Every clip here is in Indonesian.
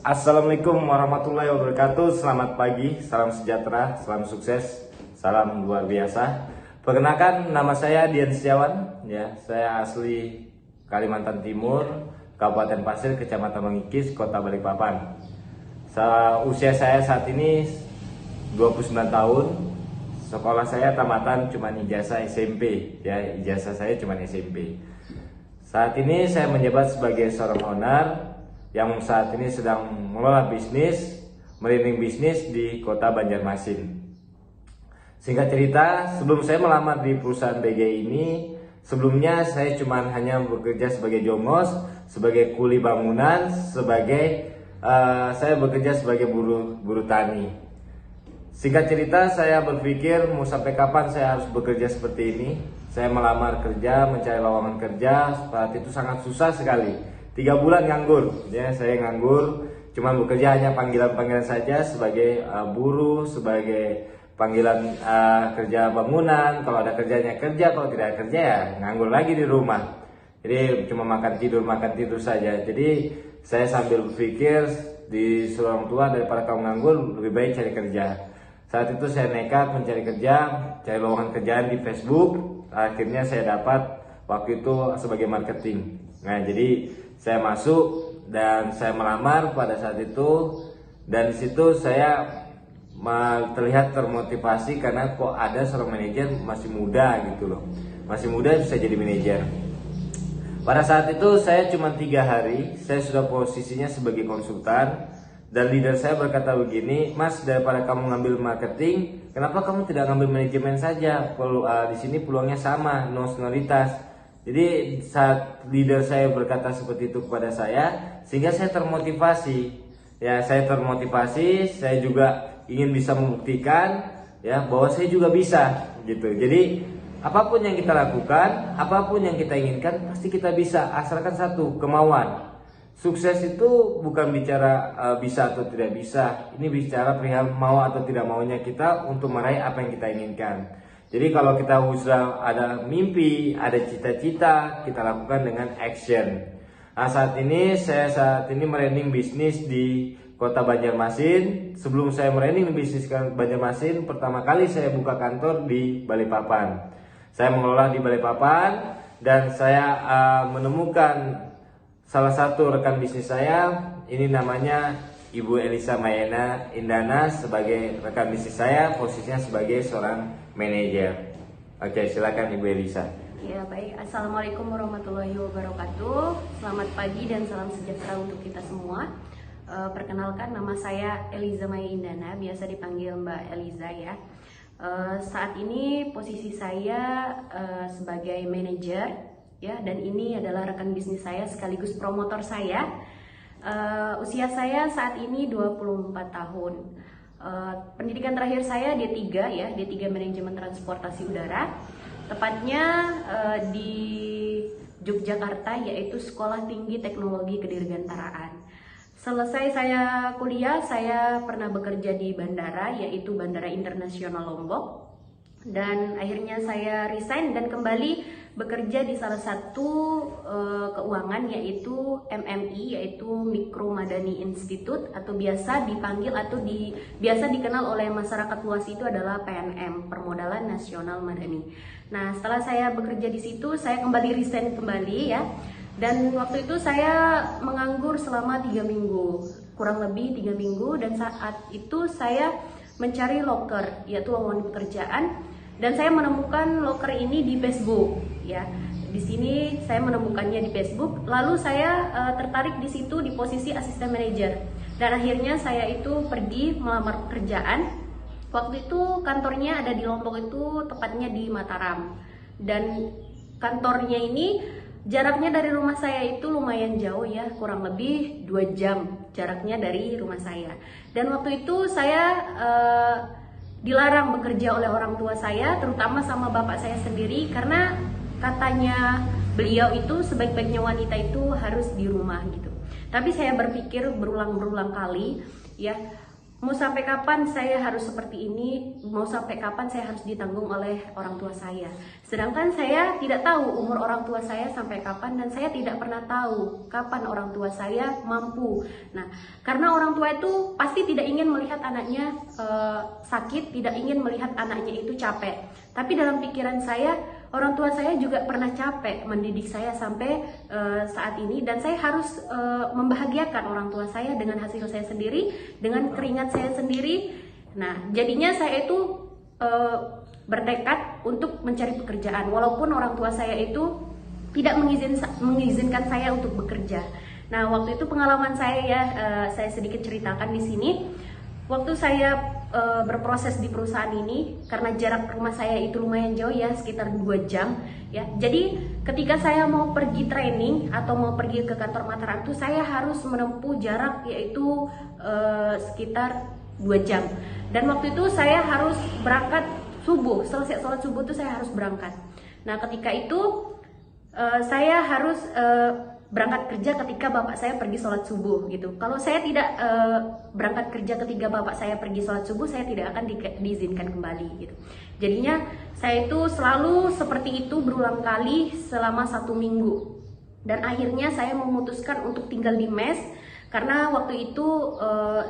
Assalamualaikum warahmatullahi wabarakatuh. Selamat pagi, salam sejahtera, salam sukses, salam luar biasa. Perkenalkan, nama saya Dian Setiawan. Ya, saya asli Kalimantan Timur, Kabupaten Pasir, Kecamatan Mangikis, Kota Balikpapan. Usia saya saat ini 29 tahun. Sekolah saya tamatan cuma ijazah SMP. Ya, ijazah saya cuma SMP. Saat ini saya menjabat sebagai seorang owner yang saat ini sedang mengelola bisnis, merinding bisnis di kota Banjarmasin. Singkat cerita, sebelum saya melamar di perusahaan BG ini, sebelumnya saya cuma hanya bekerja sebagai jongos, sebagai kuli bangunan, saya bekerja sebagai buruh tani. Singkat cerita, saya berpikir mau sampai kapan saya harus bekerja seperti ini. Saya melamar kerja, mencari lowongan kerja, saat itu sangat susah sekali. 3 bulan nganggur, ya saya nganggur, cuma bekerja hanya panggilan-panggilan saja sebagai buruh, sebagai panggilan kerja bangunan. Kalau ada kerjanya kerja, kalau tidak ada kerja ya nganggur lagi di rumah. Jadi cuma makan tidur saja. Jadi saya sambil berpikir di seorang tua, daripada kamu nganggur lebih baik cari kerja. Saat itu saya nekat mencari kerja, cari lowongan kerjaan di Facebook. Akhirnya saya dapat waktu itu sebagai marketing. Nah, jadi saya masuk dan saya melamar pada saat itu, dan di situ saya terlihat termotivasi karena kok ada seorang manajer masih muda gitu loh, masih muda bisa jadi manajer. Pada saat itu saya cuma 3 hari, saya sudah posisinya sebagai konsultan, dan leader saya berkata begini, Mas, daripada kamu ngambil marketing, kenapa kamu tidak ngambil manajemen saja? Di sini peluangnya sama, no senioritas. Jadi saat leader saya berkata seperti itu kepada saya, sehingga saya termotivasi. Ya, saya termotivasi, saya juga ingin bisa membuktikan ya bahwa saya juga bisa gitu. Jadi apapun yang kita lakukan, apapun yang kita inginkan, pasti kita bisa, asalkan satu, kemauan. Sukses itu bukan bicara bisa atau tidak bisa. Ini bicara perihal mau atau tidak maunya kita untuk meraih apa yang kita inginkan. Jadi kalau kita sudah ada mimpi, ada cita-cita, kita lakukan dengan action. Nah, saya saat ini merending bisnis di kota Banjarmasin. Sebelum saya merending bisnis ke Banjarmasin, pertama kali saya buka kantor di Balikpapan. Saya mengelola di Balikpapan, dan saya menemukan salah satu rekan bisnis saya, ini namanya Ibu Elisa Mayena Indana, sebagai rekan bisnis saya, posisinya sebagai seorang manajer. Oke, silakan Ibu Elisa. Ya, baik. Assalamualaikum warahmatullahi wabarakatuh. Selamat pagi dan salam sejahtera untuk kita semua. Perkenalkan, nama saya Elisa Maya Indana, biasa dipanggil Mbak Eliza ya. Saat ini posisi saya sebagai manajer ya, dan ini adalah rekan bisnis saya sekaligus promotor saya. Usia saya saat ini 24 tahun. Pendidikan terakhir saya D3 ya, D3 Manajemen Transportasi Udara. Tepatnya di Yogyakarta, yaitu Sekolah Tinggi Teknologi Kedirgantaraan. Selesai saya kuliah, saya pernah bekerja di bandara, yaitu Bandara Internasional Lombok. Dan akhirnya saya resign dan kembali bekerja di salah satu keuangan, yaitu MMI, yaitu Mikro Madani Institute, atau biasa dipanggil atau biasa dikenal oleh masyarakat luas itu adalah PNM, Permodalan Nasional Madani. Nah, setelah saya bekerja di situ, saya kembali resign kembali ya. Dan waktu itu saya menganggur selama 3 minggu, kurang lebih 3 minggu, dan saat itu saya mencari loker, yaitu lowongan pekerjaan. Dan saya menemukan loker ini di Facebook ya. Di sini saya menemukannya di Facebook. Lalu saya tertarik di situ di posisi asisten manajer. Dan akhirnya saya itu pergi melamar pekerjaan. Waktu itu kantornya ada di Lombok, itu tepatnya di Mataram. Dan kantornya ini jaraknya dari rumah saya itu lumayan jauh ya, kurang lebih 2 jam jaraknya dari rumah saya. Dan waktu itu saya dilarang bekerja oleh orang tua saya, terutama sama bapak saya sendiri, karena katanya beliau itu sebaik-baiknya wanita itu harus di rumah gitu. Tapi saya berpikir berulang-ulang kali ya, mau sampai kapan saya harus seperti ini, mau sampai kapan saya harus ditanggung oleh orang tua saya. Sedangkan saya tidak tahu umur orang tua saya sampai kapan, dan saya tidak pernah tahu kapan orang tua saya mampu. Nah, karena orang tua itu pasti tidak ingin melihat anaknya sakit, tidak ingin melihat anaknya itu capek. Tapi dalam pikiran saya, orang tua saya juga pernah capek mendidik saya sampai saat ini, dan saya harus membahagiakan orang tua saya dengan hasil saya sendiri, dengan keringat saya sendiri. Nah, jadinya saya itu bertekad untuk mencari pekerjaan, walaupun orang tua saya itu tidak mengizinkan saya untuk bekerja. Nah, waktu itu pengalaman saya ya, saya sedikit ceritakan di sini. Waktu saya berproses di perusahaan ini, karena jarak rumah saya itu lumayan jauh ya, sekitar 2 jam ya. Jadi ketika saya mau pergi training atau mau pergi ke kantor Mataram itu, saya harus menempuh jarak yaitu sekitar 2 jam. Dan waktu itu saya harus berangkat subuh, selesai sholat subuh itu saya harus berangkat. Nah, ketika itu saya harus berangkat kerja ketika bapak saya pergi sholat subuh gitu. Kalau saya tidak berangkat kerja ketika bapak saya pergi sholat subuh, saya tidak akan diizinkan kembali gitu. Jadinya saya itu selalu seperti itu berulang kali selama 1 minggu. Dan akhirnya saya memutuskan untuk tinggal di mes, karena waktu itu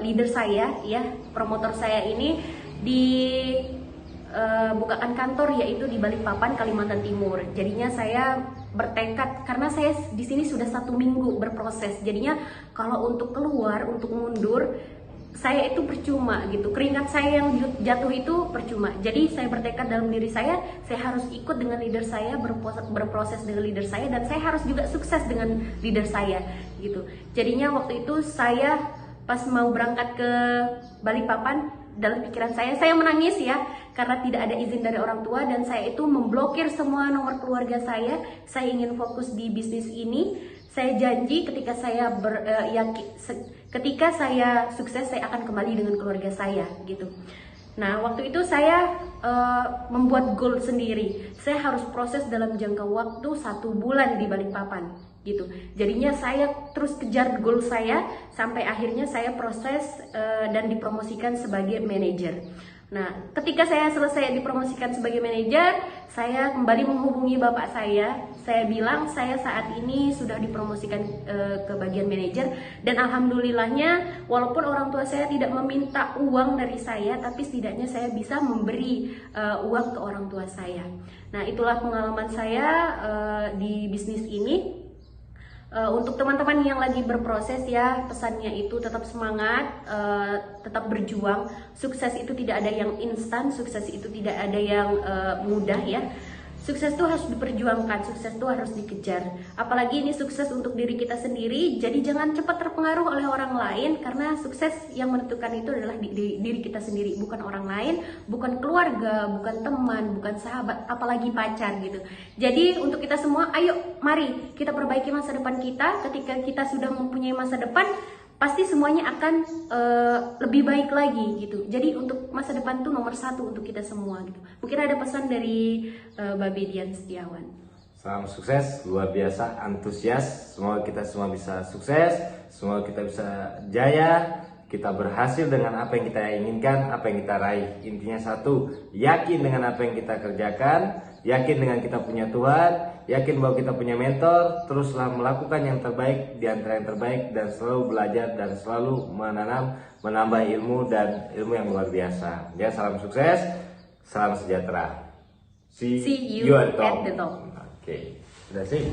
leader saya ya, promotor saya ini bukakan kantor yaitu di Balikpapan, Kalimantan Timur. Jadinya saya bertekad, karena saya di sini sudah 1 minggu berproses. Jadinya kalau untuk keluar, untuk mundur, saya itu percuma gitu. Keringat saya yang jatuh itu percuma. Jadi saya bertekad dalam diri saya harus ikut dengan leader saya, berproses dengan leader saya, dan saya harus juga sukses dengan leader saya gitu. Jadinya waktu itu saya pas mau berangkat ke Balikpapan, dalam pikiran saya menangis ya, karena tidak ada izin dari orang tua, dan saya itu memblokir semua nomor keluarga saya. Saya ingin fokus di bisnis ini. Saya janji ketika saya ketika saya sukses, saya akan kembali dengan keluarga saya gitu. Nah, waktu itu saya membuat goal sendiri. Saya harus proses dalam jangka waktu 1 bulan di Balikpapan gitu. Jadinya saya terus kejar goal saya sampai akhirnya saya proses dan dipromosikan sebagai manajer. Nah, ketika saya selesai dipromosikan sebagai manajer, saya kembali menghubungi bapak saya. Saya bilang saya saat ini sudah dipromosikan ke bagian manajer, dan alhamdulillahnya walaupun orang tua saya tidak meminta uang dari saya, tapi setidaknya saya bisa memberi uang ke orang tua saya. Nah, itulah pengalaman saya di bisnis ini. Untuk teman-teman yang lagi berproses ya, pesannya itu tetap semangat, tetap berjuang. Sukses itu tidak ada yang instan, sukses itu tidak ada yang mudah ya. Sukses itu harus diperjuangkan, sukses itu harus dikejar. Apalagi ini sukses untuk diri kita sendiri, jadi jangan cepat terpengaruh oleh orang lain, karena sukses yang menentukan itu adalah diri kita sendiri, bukan orang lain, bukan keluarga, bukan teman, bukan sahabat, apalagi pacar gitu. Jadi untuk kita semua, ayo mari kita perbaiki masa depan kita. Ketika kita sudah mempunyai masa depan, pasti semuanya akan lebih baik lagi gitu. Jadi untuk masa depan tuh nomor 1 untuk kita semua gitu. Mungkin ada pesan dari Babe Dian Setiawan. Salam sukses, luar biasa, antusias. Semoga kita semua bisa sukses, semoga kita bisa jaya, kita berhasil dengan apa yang kita inginkan, apa yang kita raih. Intinya 1, yakin dengan apa yang kita kerjakan, yakin dengan kita punya Tuhan, yakin bahwa kita punya mentor, teruslah melakukan yang terbaik di antara yang terbaik, dan selalu belajar dan selalu menambah ilmu dan ilmu yang luar biasa. Ya, salam sukses, salam sejahtera. See you at the top. Oke, Sudah sih.